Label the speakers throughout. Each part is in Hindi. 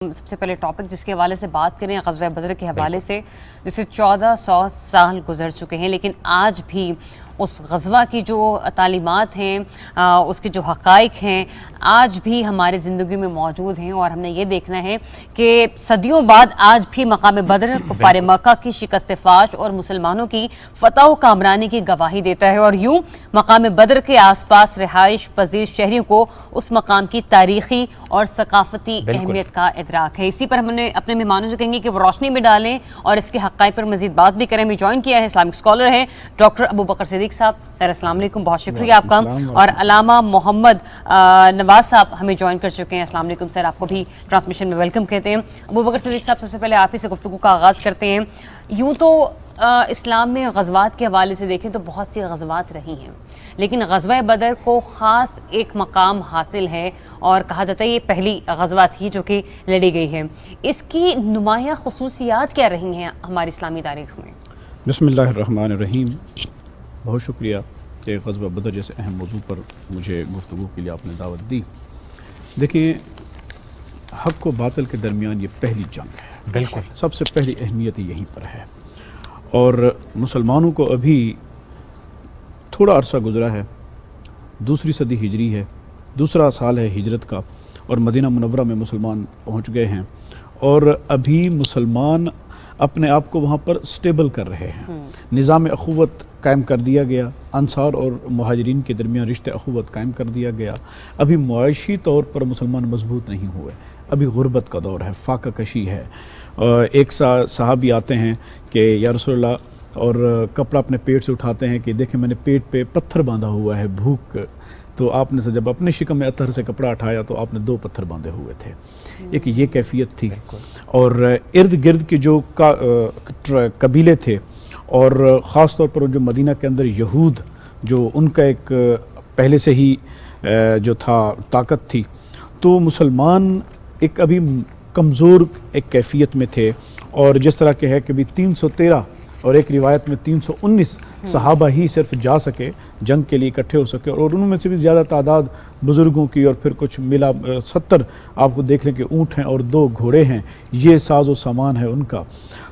Speaker 1: सबसे पहले टॉपिक जिसके हवाले से बात करें ग़ज़वा बदर के हवाले से, जिसे 1400 साल गुजर चुके हैं, लेकिन आज भी उस ग़ज़वा की जो तालीमात हैं, उसके जो हक़ाइक़ हैं, आज भी हमारी ज़िंदगी में मौजूद हैं। और हमने ये देखना है कि सदियों बाद आज भी मकाम बदर कुफ़ार मक्का की शिकस्त फाश और मुसलमानों की फ़तह व कामरानी की गवाही देता है। और यूँ मकाम बदर के आस पास रिहाइश पजीर शहरियों को उस मकाम की तारीख़ी और सकाफ़ती अहमियत का इदराक है। इसी पर हमने अपने मेहमानों से कहेंगे कि वो रोशनी में डालें और इसके हक़ाइक़ पर मज़ीद बात भी करें। हमें ज्वाइन किया है इस्लामिक स्कॉलर हैं डॉक्टर अबू बकर सिद्दीक़ साहब। सर अस्सलाम वालेकुम, बहुत शुक्रिया आपका। और अलामा मोहम्मद नवाज साहब हमें ज्वाइन कर चुके हैं। अस्सलाम वालेकुम सर, आपको भी ट्रांसमिशन में वेलकम कहते हैं। अबू बकर सिद्दीक़ साहब, सबसे पहले आप ही से गुफ्तगू का आगाज़ करते हैं। यूँ तो इस्लाम में ग़ज़वात के हवाले से देखें तो बहुत सी ग़ज़वात रही हैं, लेकिन ग़ज़वा बदर को ख़ास एक मकाम हासिल है और कहा जाता है ये पहली ग़ज़वा थी जो कि लड़ी गई है। इसकी नुमायाँ ख़ुसूसियात क्या रही हैं हमारी इस्लामी तारीख़ में?
Speaker 2: बिस्मिल्लाहिर्रहमानिर्रहीम। बहुत शुक्रिया कि ग़ज़वा बदर जैसे अहम मौजू पर मुझे गुफ्तगू के लिए आपने दावत दी। देखिए, हक़ व बातिल के दरमियान ये पहली जंग है।
Speaker 3: बिल्कुल,
Speaker 2: सबसे पहली अहमियत यहीं पर है। और मुसलमानों को अभी थोड़ा अरसा गुज़रा है, दूसरी सदी हिजरी है, दूसरा साल है हिजरत का, और मदीना मुनव्वरा में मुसलमान पहुंच गए हैं। और अभी मुसलमान अपने आप को वहाँ पर स्टेबल कर रहे हैं। निज़ाम अख़ुवत कायम कर दिया गया, अंसार और मुहाजिरीन के दरमियान रिश्ते अख़ुवत कायम कर दिया गया। अभी मुआशी तौर पर मुसलमान मजबूत नहीं हुए, अभी गुरबत का दौर है, फाका कशी है। एक साहबी आते हैं कि या रसूलल्लाह, और कपड़ा अपने पेट से उठाते हैं कि देखें मैंने पेट पे पत्थर बांधा हुआ है, भूख। तो आपने से जब अपने शिकम में अतहर से कपड़ा उठाया तो आपने 2 पत्थर बांधे हुए थे। एक ये कैफियत थी। और इर्द गिर्द के जो कबीले थे, और ख़ास तौर पर जो मदीना के अंदर यहूद, जो उनका एक पहले से ही जो था ताकत थी, तो मुसलमान एक अभी कमज़ोर एक कैफियत में थे। और जिस तरह के है कि भी 313 और एक रिवायत में 319 सहाबा ही सिर्फ जा सके, जंग के लिए इकट्ठे हो सके, और उनमें से भी ज़्यादा तादाद बुज़ुर्गों की, और फिर कुछ मिला 70 आपको देख लें कि ऊँट हैं और 2 घोड़े हैं, ये साजो सामान है उनका।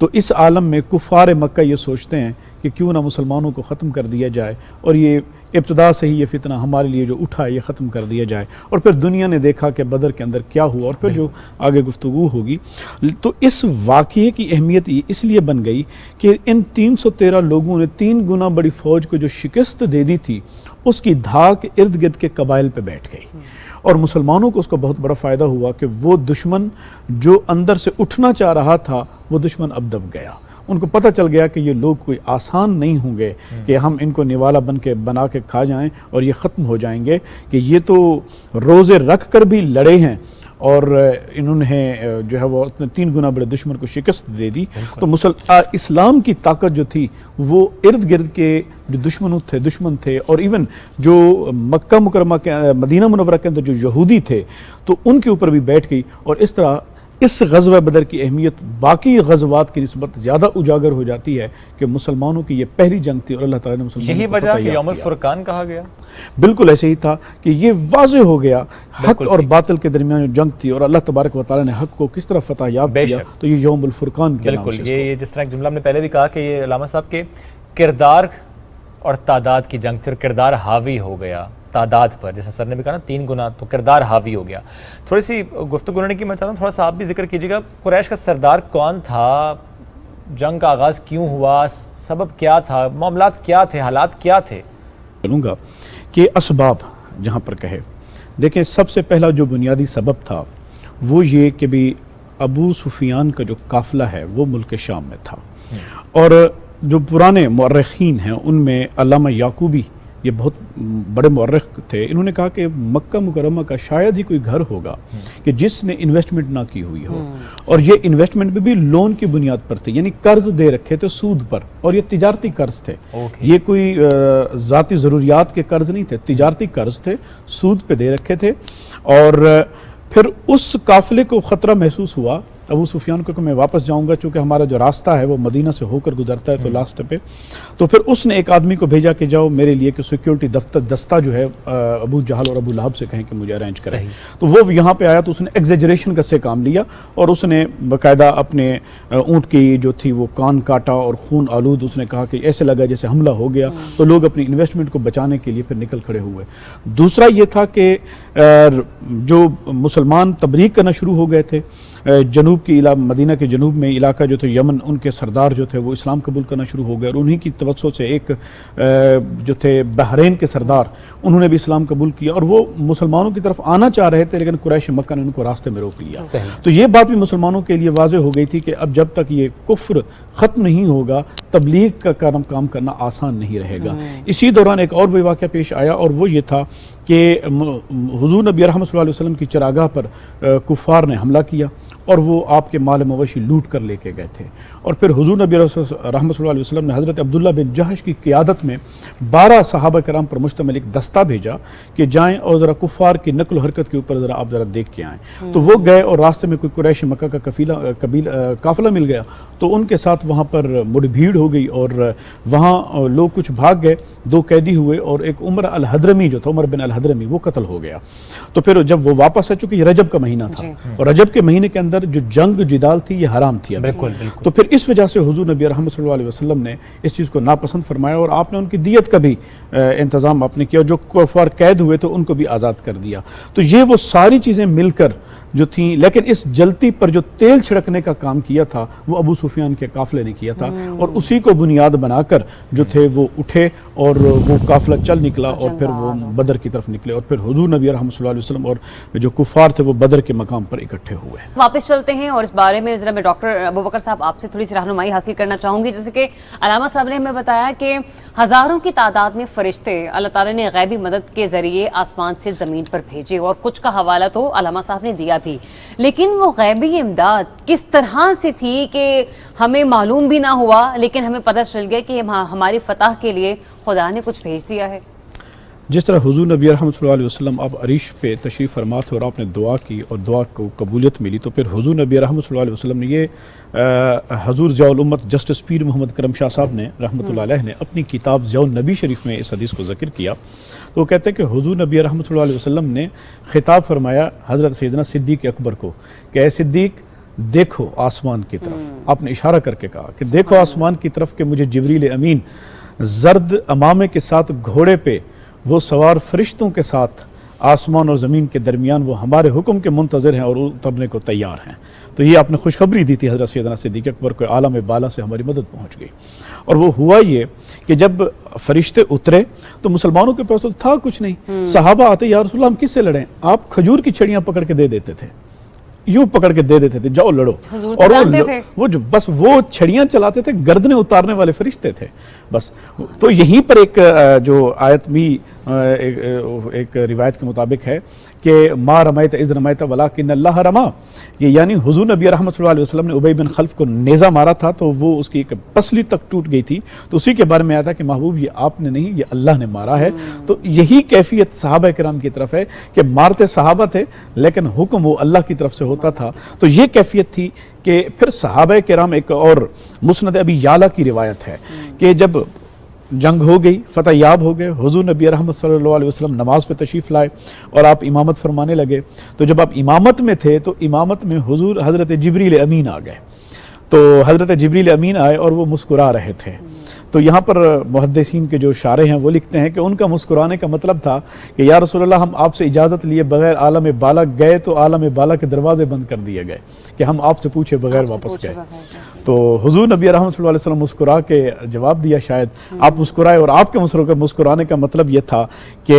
Speaker 2: तो इस आलम में कुफ़ार मक्का ये सोचते हैं कि क्यों ना मुसलमानों को ख़त्म कर दिया जाए, और ये इब्तदा से ही ये फितना हमारे लिए जो उठा है ये ख़त्म कर दिया जाए। और फिर दुनिया ने देखा कि बदर के अंदर क्या हुआ, और फिर जो आगे गुफ्तगू होगी। तो इस वाक़ये की अहमियत इसलिए बन गई कि इन 313 लोगों ने 3 गुना बड़ी फ़ौज को जो शिकस्त दे दी थी, उसकी धाक इर्द गिर्द के कबाइल पे बैठ गई। और मुसलमानों को उसका बहुत बड़ा फ़ायदा हुआ कि वो दुश्मन जो अंदर से उठना चाह रहा था, वो दुश्मन अब दब गया। उनको पता चल गया कि ये लोग कोई आसान नहीं होंगे कि हम इनको निवाला बना के खा जाएं और ये ख़त्म हो जाएंगे, कि ये तो रोज़े रख कर भी लड़े हैं और इन्होंने जो है वो अपने 3 गुना बड़े दुश्मन को शिकस्त दे दी। तो इस्लाम की ताकत जो थी वो इर्द गिर्द के जो दुश्मन थे, और इवन जो मक्का मुकरमा के मदीना मुनव्वरा के अंदर जो यहूदी थे, तो उनके ऊपर भी बैठ गई। और इस तरह इस ग़ज़वा बदर की अहमियत बाकी ग़ज़वात की निस्बत ज़्यादा उजागर हो जाती है कि मुसलमानों की ये पहली जंग थी, और अल्लाह ताला ने मुसलमानों
Speaker 3: यही वजह कि यौमुल फुरकान कहा गया।
Speaker 2: बिल्कुल ऐसे ही था कि ये वाज़ेह हो गया हक़ और बातिल के दरमियान जो जंग थी, और अल्लाह तबारक व तआला ने हक़ को किस तरह फतह याब किया, तो ये यौमुल फुरकान के नाम से।
Speaker 3: ये जिस तरह एक जुमला हमने पहले भी कहा कि ये अलामा साहब के किरदार और तादाद की जंग थी, और किरदार हावी हो गया तादाद पर। जैसे सर ने भी कहा ना 3 गुना, तो किरदार हावी हो गया। थोड़ी सी गुफ्तगू करने की मैं चाह रहा हूँ, थोड़ा सा आप भी जिक्र कीजिएगा, कुरैश का सरदार कौन था, जंग का आगाज़ क्यों हुआ, सबब क्या था, मामलात क्या थे, हालात क्या थे?
Speaker 2: कहूँगा कि असबाब जहाँ पर कहे, देखें सबसे पहला जो बुनियादी सबब था वो ये कि भी अबू सुफियान का जो काफ़िला है वो मुल्क शाम में था। और जो पुराने मुअर्रिखीन हैं उनमें अल्लामा याकूबी, ये बहुत बड़े मुअर्रिख थे, इन्होंने कहा कि मक्का मुकरमा का शायद ही कोई घर होगा कि जिसने इन्वेस्टमेंट ना की हुई हो। और ये इन्वेस्टमेंट भी लोन की बुनियाद पर थे, यानी कर्ज दे रखे थे सूद पर, और ये तिजारती कर्ज थे। ये कोई ज़ाती ज़रूरियात के कर्ज नहीं थे, तिजारती कर्ज थे, सूद पे दे रखे थे। और फिर उस काफ़िले को ख़तरा महसूस हुआ अबू सुफियान को कि मैं वापस जाऊंगा, चूंकि हमारा जो रास्ता है वो मदीना से होकर गुजरता है, तो लास्ट पे तो फिर उसने एक आदमी को भेजा कि जाओ मेरे लिए कि सिक्योरिटी दस्ता जो है अबू जहल और अबू लहब से कहें कि मुझे अरेंज करें। तो वो यहाँ पे आया तो उसने एग्जेजरेशन का से काम लिया और उसने बाकायदा अपने ऊँट की जो थी वो कान काटा और खून आलूद उसने कहा कि ऐसे लगा जैसे हमला हो गया। तो लोग अपनी इन्वेस्टमेंट को बचाने के लिए फिर निकल खड़े हुए। दूसरा ये था कि जो मुसलमान तबलीग करना शुरू हो गए थे, जनूब की मदीना के जनूब में इलाका जो थे यमन, उनके सरदार जो थे वो इस्लाम कबूल करना शुरू हो गए और उन्हीं की तवज्जो से एक जो थे बहरीन के सरदार, उन्होंने भी इस्लाम कबूल किया और वो मुसलमानों की तरफ आना चाह रहे थे, लेकिन कुरैश मक्का ने उनको रास्ते में रोक लिया। तो ये बात भी मुसलमानों के लिए वाज़ेह हो गई थी कि अब जब तक ये कुफ्र ख़त्म नहीं होगा तबलीग का काम करना आसान नहीं रहेगा। इसी दौरान एक और भी वाक़या पेश आया और वो ये था कि हुज़ूर नबी रहमत सल्लल्लाहु अलैहि वसल्लम की चरागाह पर कुफ़ार ने हमला किया और वो आपके माल मवेशी लूट कर लेके गए थे। और फिर हुज़ूर नबी रहमत सल्लल्लाहु अलैहि वसल्लम ने हज़रत अब्दुल्ला बिन जहश की क़ियादत में 12 सहाबा कराम पर मुश्तमिल एक दस्ता भेजा कि जाएं और ज़रा कुफ़ार की नकल हरकत के ऊपर आप ज़रा देख के आएँ। तो वो गए और रास्ते में कोई कुरैश मक्का का काफ़िला मिल गया, तो उनके साथ वहाँ पर मुठभीड़ हो गई और वहाँ लोग कुछ भाग गए, 2 कैदी हुए और एक उमर अल हदरमी जो था, उमर बिन अल हदरमी, वो कत्ल हो गया। तो फिर जब वो वापस आ, चुके ये रजब का महीना था और रजब के महीने के अंदर जो जंग जिदाल थी ये हराम थी।
Speaker 3: बिल्कुल।
Speaker 2: तो फिर इस वजह से हुजूर नबी रहमत सल्लल्लाहु अलैहि वसल्लम ने इस चीज़ को नापसंद फरमाया और आपने उनकी दियत का भी इंतज़ाम आपने किया, जो कुफ़ार कैद हुए थे उनको भी आज़ाद कर दिया। तो ये वो सारी चीज़ें मिलकर जो थी, लेकिन इस जलती पर जो तेल छिड़कने का काम किया था वो अबू सुफियान के काफिले ने किया था और उसी को बुनियाद बनाकर जो थे वो उठे और वो काफिला चल निकला और फिर वो बदर की तरफ निकले और फिर हुजूर नबी रहमत सल्लल्लाहु अलैहि वसल्लम और जो कुफार थे वो बदर के मकाम पर इकट्ठे हुए।
Speaker 1: वापस चलते हैं और इस बारे में जरा मैं डॉक्टर अबू बकर साहब आपसे थोड़ी सी रहनुमाई हासिल करना चाहूंगी। जैसे कि अलामा साहब ने हमें बताया कि हजारों की तादाद में फरिश्ते अल्लाह ताला ने गैबी मदद के जरिए आसमान से जमीन पर भेजे और कुछ का हवाला तो अलामा साहब ने दिया भी, लेकिन वो गैबी इमदाद किस तरह से थी कि हमें मालूम भी ना हुआ, लेकिन हमें पता चल गया कि हमारी फतह के लिए खुदा ने कुछ भेज दिया है।
Speaker 2: जिस तरह हुजूर नबी रहमत सल्लल्लाहु अलैहि वसल्लम आप अरीश पे तशरीफ़ फरमा थे और आपने दुआ की और दुआ को कबूलियत मिली, तो फिर हुजूर नबी रहमत सल्लल्लाहु अलैहि वसल्लम ने ये हजूर ज़ियाउल उम्मत जस्टिस पीर मोहम्मद करम शाह साहब ने रहमतुल्लाह अलैह ने अपनी किताब ज़ियाउल नबी शरीफ में इस हदीस को ज़िक्र किया। तो वो कहते हैं कि हुजूर नबी रहमत सल्लल्लाहु अलैहि वसल्लम ने खिताब फरमाया हज़रत सैयदना सिद्दीक़ अकबर को कि ऐ सिद्दीक़ देखो आसमान की तरफ। आपने इशारा करके कहा कि देखो आसमान की तरफ कि मुझे जिब्रील अमीन जर्द अमामे के साथ घोड़े पे वो सवार फरिश्तों के साथ आसमान और ज़मीन के दरमियान वो हमारे हुक्म के मुंतज़िर हैं और उतरने को तैयार हैं। तो ये आपने खुशखबरी दी थी हज़रत सैयदना सिद्दीक़ अकबर को, आलम बाला से हमारी मदद पहुँच गई। और वो हुआ ये कि जब फरिश्ते उतरे तो मुसलमानों के पास तो था कुछ नहीं। सहाबा आते, या रसूलल्लाह हम किससे लड़ें? आप खजूर की छड़ियाँ पकड़ के दे देते थे, यूं पकड़ के दे देते थे, जाओ लड़ो। और वो जो बस वो छड़ियां चलाते थे, गर्दनें उतारने वाले फरिश्ते थे बस। तो यहीं पर एक जो आयत भी एक रिवायत के मुताबिक है कि मा रमैत इज़ रमैत वलाकिन अल्लाह रमा, ये यानी हुजूर नबी रहमत सल्लल्लाहु अलैहि वसल्लम ने उबई बिन खल्फ को नेज़ा मारा था तो वो उसकी एक पसली तक टूट गई थी, तो उसी के बारे में आया था कि महबूब ये आपने नहीं, ये अल्लाह ने मारा है। तो यही कैफियत सहाबा किराम की तरफ है कि मारते सहाबा थे लेकिन हुक्म वो अल्लाह की तरफ से होता था। तो ये कैफियत थी कि फिर सहाबा किराम, एक और मुस्नद अबी याला की रिवायत है कि जब जंग हो गई, फतह याब हो गए, हुजूर नबी रहमत सल्लल्लाहु अलैहि वसल्लम नमाज पे तशरीफ़ लाए और आप इमामत फरमाने लगे। तो जब आप इमामत में थे तो इमामत में हुजूर हज़रत जिब्रील अमीन आ गए। तो हज़रत जिब्रील अमीन आए और वो मुस्कुरा रहे थे। तो यहाँ पर मुहद्दिसीन के जो शारे हैं वो लिखते हैं कि उनका मुस्कुराने का मतलब था कि या रसूलल्लाह हम आपसे इजाज़त लिए बगैर आलम बाला गए तो आलम बाला के दरवाजे बंद कर दिए गए कि हम आपसे पूछे बगैर वापस गए। तो हुजूर नबी रहमत सल्लल्लाहु अलैहि वसल्लम मुस्कुरा के जवाब दिया, शायद आप मुस्कुराए और आपके मुस्कुराने का मतलब ये था कि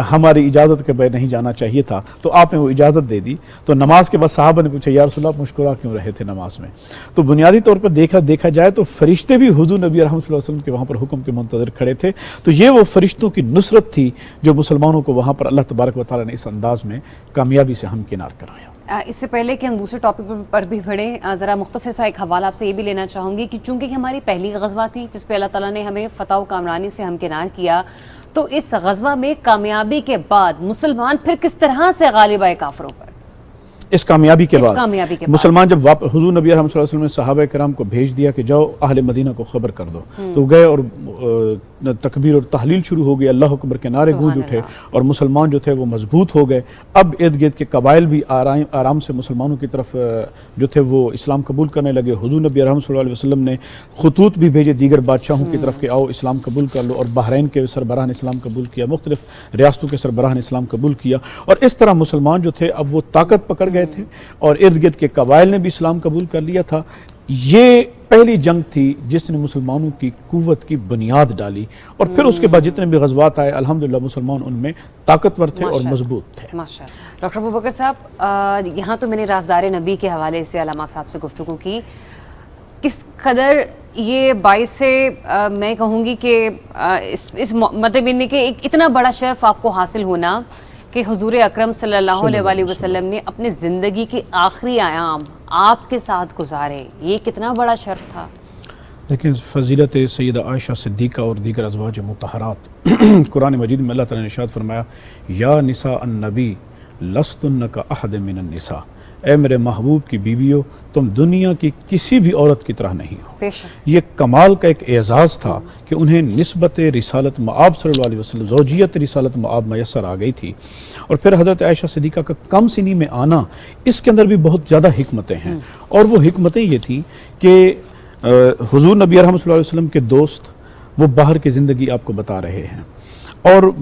Speaker 2: हमारी इजाज़त के बगैर नहीं जाना चाहिए था, तो आपने वो इजाज़त दे दी। तो नमाज के बाद साहबा ने पूछा या रसूलल्लाह मुस्कुरा क्यों रहे थे नमाज में? तो बुनियादी तौर पर देखा जाए तो फरिश्ते भी हुजूर नबी रहमत सल्लल्लाहु अलैहि वसल्लम के वहाँ पर हुक्म के मुंतज़िर खड़े थे। तो ये वो फरिश्तों की नुसरत थी जो मुसलमानों को वहाँ पर अल्लाह तबारक व तआला ने इस अंदाज में कामयाबी से हमकिनार कराया।
Speaker 1: इससे पहले कि हम दूसरे टॉपिक पर भी बढ़ें, ज़रा मुख्तसर सा एक हवाला आपसे ये भी लेना चाहूँगी कि चूँकि हमारी पहली गज़वा थी जिस पे अल्लाह ताला ने हमें फ़तह व कामरानी से हमकिनार किया, तो इस गज़वा में कामयाबी के बाद मुसलमान फिर किस तरह से गालिब आए काफिरों पर?
Speaker 2: इस कामयाबी के
Speaker 1: इस
Speaker 2: बाद
Speaker 1: कामयाबी के बाद।
Speaker 2: मुसलमान जब हुजूर नबी अकरम सल्लल्लाहु अलैहि वसल्लम ने सहाबा किराम को भेज दिया कि जाओ अहले मदीना को खबर कर दो, तो गए और तकबीर और तहलील शुरू हो गई, अल्लाह अकबर के नारे गूंज उठे और मुसलमान जो थे वो मजबूत हो गए। अब इर्द गिर्द के कबाइल भी आराम से मुसलमानों की तरफ जो थे वो इस्लाम कबूल करने लगे। हुजूर नबी अकरम सल्लल्लाहु अलैहि वसल्लम ने खतूत भी भेजे दीगर बादशाहों की तरफ के आओ इस्लाम कबूल कर लो, और बहरैन के सरबराह ने इस्लाम कबूल किया, मुख्तलिफ रियासतों के सरबराह ने इस्लाम कबूल किया, और इस तरह मुसलमान जो थे अब वो ताकत पकड़ गए थे और इर्द गिर्द के कबाइल ने भी इस्लाम कबूल कर लिया था। ये पहली जंग थी जिसने मुसलमानों की कुव्वत की बुनियाद डाली, और फिर उसके बाद जितने भी गज़वात आए अल्हम्दुलिल्लाह मुसलमान उनमें ताकतवर थे और मजबूत थे।
Speaker 1: माशाअल्लाह। डॉक्टर अबू बकर साहब, यहाँ तो मैंने राज़दार नबी के हवाले से अल्लामा साहब से गुफ्तगू की, किस कदर ये बाइस से मैं कहूँगी कि इस मतलब इनके कि एक इतना बड़ा शर्फ आपको हासिल होना कि हुजूर अकरम सल्लल्लाहु अलैहि वसल्लम ने अपने ज़िंदगी के आखिरी आयाम आपके साथ गुजारे, ये कितना बड़ा शर्फ था।
Speaker 2: लेकिन फ़ज़ीलत सैयदा आयशा सिद्दीक़ा और दीगर अज़वाज मुतहरात कुरान मजीद में अल्लाह ताला ने इरशाद फरमाया, या निसा अन्नबी लस्तुन्न का अहद मिनन निसा, ए मेरे महबूब की बीवियों तुम दुनिया की किसी भी औरत की तरह नहीं हो। ये कमाल का एक एजाज़ था कि उन्हें निस्बत रिसालत मआब सल्लल्लाहु अलैहि वसल्लम, ज़ौजियत रिसालत मआब मैसर आ गई थी। और फिर हज़रत आयशा सिद्दीक़ा का कम सिनी में आना, इसके अंदर भी बहुत ज़्यादा हिकमतें हैं, और वो हिकमतें ये थी कि हुज़ूर नबी रहमत सल्लल्लाहु अलैहि वसल्लम के दोस्त वो बाहर की ज़िंदगी आपको बता रहे हैं, और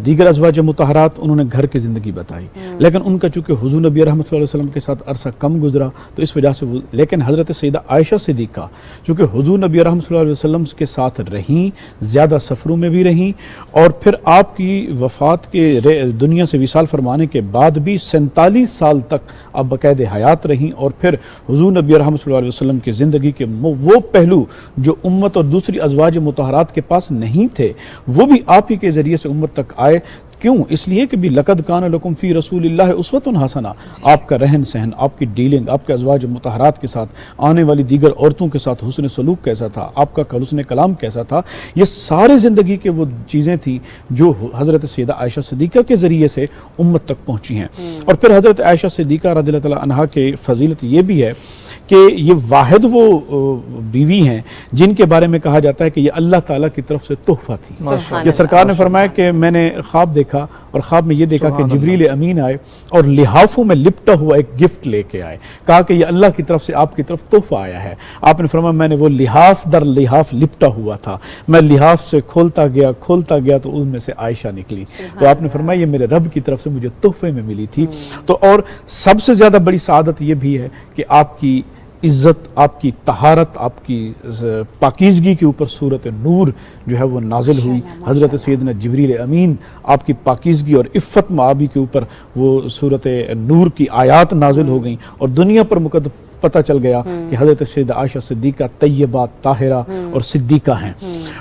Speaker 2: दीगर अज़वाज मुतहरात उन्होंने घर की ज़िंदगी बताई, लेकिन उनका चूँकि हुज़ूर नबी रहमत सल्लल्लाहु अलैहि वसल्लम के साथ अरसा कम गुजरा तो इस वजह से वो, लेकिन हज़रत सैयदा आयशा सिद्दीक़ा चूँकि हुज़ूर नबी रहमत सल्लल्लाहु अलैहि वसल्लम के साथ रहीं, ज़्यादा सफ़रों में भी रहीं, और फिर आपकी वफ़ात के दुनिया से विसाल फरमाने के बाद भी 47 साल तक आप बाकायदे हयात रहीं, और फिर हुज़ूर नबी रहमत सल्लल्लाहु अलैहि वसल्लम की ज़िंदगी के वो पहलू जो उम्मत और दूसरी अज़वाज मुतहरात के पास नहीं थे वो भी आप ही के ज़रिए से उम्मत तक आए। क्यों? इसलिए कि भी लक़द कान लकुम फ़ी रसूलिल्लाहि उस्वतुन हसना, आपका रहन सहन, आपकी डीलिंग, आपके अज़वाज मुतहरात के साथ, आने वाली दीगर औरतों के साथ हुस्न सलूक कैसा था, आपका हुस्न कलाम कैसा था, ये सारे ज़िंदगी के वो चीज़ें थी जो हज़रत सैयदा आयशा सिद्दीक़ा के ज़रिए से उम्मत तक पहुँची हैं। और फिर हज़रत आयशा सिद्दीक़ा रज़ियल्लाहु तआला अन्हा के फ़जीलत ये भी है कि ये वाहिद वो बीवी हैं जिनके बारे में कहा जाता है कि ये अल्लाह ताला की तरफ से तोहफा थी। कि सरकार ने फरमाया कि मैंने ख्वाब देखा और ख्वाब में ये देखा कि जिब्रील अमीन आए और लिहाफों में लिपटा हुआ एक गिफ्ट लेके आए, कहा कि ये अल्लाह की तरफ से आपकी तरफ तोहफा आया है। आपने फरमाया मैंने वो लिहाफ दर लिहाफ लिपटा हुआ था, मैं लिहाफ से खोलता गया तो उनमें से आयशा निकली। तो आपने फरमाया ये मेरे रब की तरफ से मुझे तोहफे में मिली थी। तो और सबसे ज़्यादा बड़ी सआदत ये भी है कि आपकी इज़्ज़त, आपकी तहारत, आपकी पाकीज़गी के ऊपर सूरत नूर जो है वो नाजिल हुई। हज़रत सैयदना जिब्रील अमीन आपकी पाकीज़गी और इफ़्फ़त माबी के ऊपर वो सूरत नूर की आयात नाजिल हो गई, और दुनिया पर पता चल गया कि हज़रत सैयदा आयशा सिद्दीक़ा तय्यबा ताहिरा और सिद्दीक़ा हैं।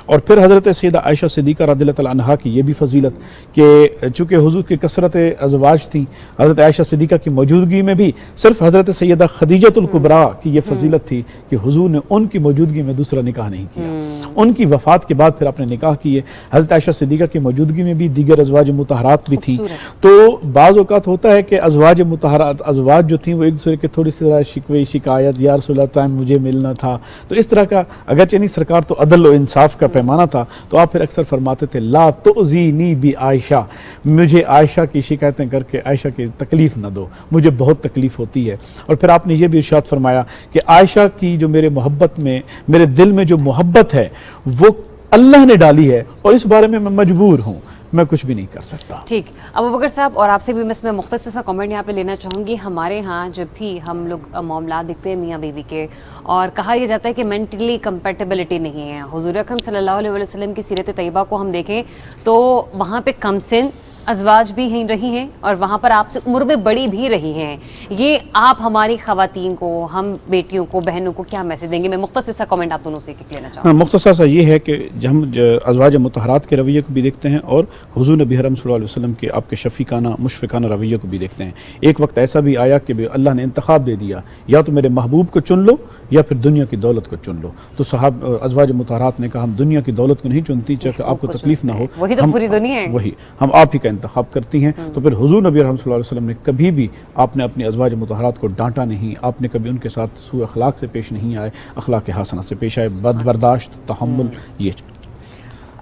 Speaker 2: और फिर हज़रत सैयदा आयशा सिद्दीक़ा रज़ियल्लाहु तआला अन्हा की ये भी फजीलत कि चूँकि हुज़ूर की कसरत अज़वाज थी, हज़रत आयशा सिद्दीक़ा की मौजूदगी में भी सिर्फ हज़रत सैयदा खदीजतुल कुबरा की ये फजीलत थी कि हुज़ूर ने उनकी मौजूदगी में दूसरा निकाह नहीं किया। उनकी वफ़ात के बाद फिर आपने निकाह किए। हज़रत आयशा सिद्दीक़ा की मौजूदगी में भी दीगर अज़वाज मुतहरात भी थी। तो बाज़ औक़ात होता है कि अज़वाज मुतहरात अज़वाज जो थी वो एक दूसरे के थोड़ी सी शिकवे शिकायत, या रसूल अल्लाह टाइम मुझे मिलना था, तो इस तरह का अगरचे नहीं सरकार तो अदल और इंसाफ का पैमाना था, तो आप फिर अक्सर फरमाते थे ला तुज़ीनी बी आयशा, मुझे आयशा की शिकायतें करके आयशा की तकलीफ़ न दो, मुझे बहुत तकलीफ़ होती है। और फिर आपने ये भी इरशाद फरमाया कि आयशा की जो मेरे मोहब्बत में, मेरे दिल में जो मोहब्बत है वो अल्लाह ने डाली है, और इस बारे में मैं मजबूर हूँ, मैं कुछ भी नहीं कर सकता।
Speaker 1: ठीक, अबू बकर साहब, और आपसे भी मैं मुख्तसर सा कमेंट यहाँ पे लेना चाहूँगी। हमारे यहाँ जब भी हम लोग मामला देखते हैं मियाँ बीवी के, और कहा यह जाता है कि मेंटली कंपेटेबिलिटी नहीं है। हुजूर अकरम सल्लल्लाहु अलैहि वसल्लम की सीरत तैयबा को हम देखें तो वहाँ पे कमसिन अज़वाज भी हैं रही हैं, और वहाँ पर आपसे उम्र में बड़ी भी रही हैं। ये आप हमारी ख़वातीन को, हम बेटियों को, बहनों को क्या मैसेज देंगे? मैं मुख्तसर सा कमेंट आप दोनों से लेना चाहूँगा।
Speaker 2: मुख्तसर सा ये है कि हम अज़वाज मुतहरात के रवैये को भी देखते हैं और हुज़ूर नबी अकरम सल्लल्लाहु अलैहि वसल्लम के आपके शफ़ीकाना मुशफ़िकाना रवैये को भी देखते हैं। एक वक्त ऐसा भी आया कि अल्लाह ने इंतखाब दे दिया, या तो मेरे महबूब को चुन लो या फिर दुनिया की दौलत को चुन लो। तो साहब अज़वाज मुतहरात ने कहा हम दुनिया की दौलत को नहीं चुनती, चाहे आपको तकलीफ ना हो,
Speaker 1: वही तो पूरी दुनिया है,
Speaker 2: वही हम आप ही का इंतखाब करती हैं, तो फिर हुजूर नबी रहमत सल्लल्लाहु अलैहि वसल्लम ने कभी भी आपने अपनी अज़वाज मुतहरात को डांटा नहीं, आपने कभी उनके साथ सूए अखलाक से पेश नहीं आए, अखलाक हसना से पेश आए, बर्दाश्त, तहम्मुल, ये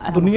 Speaker 3: दुनिया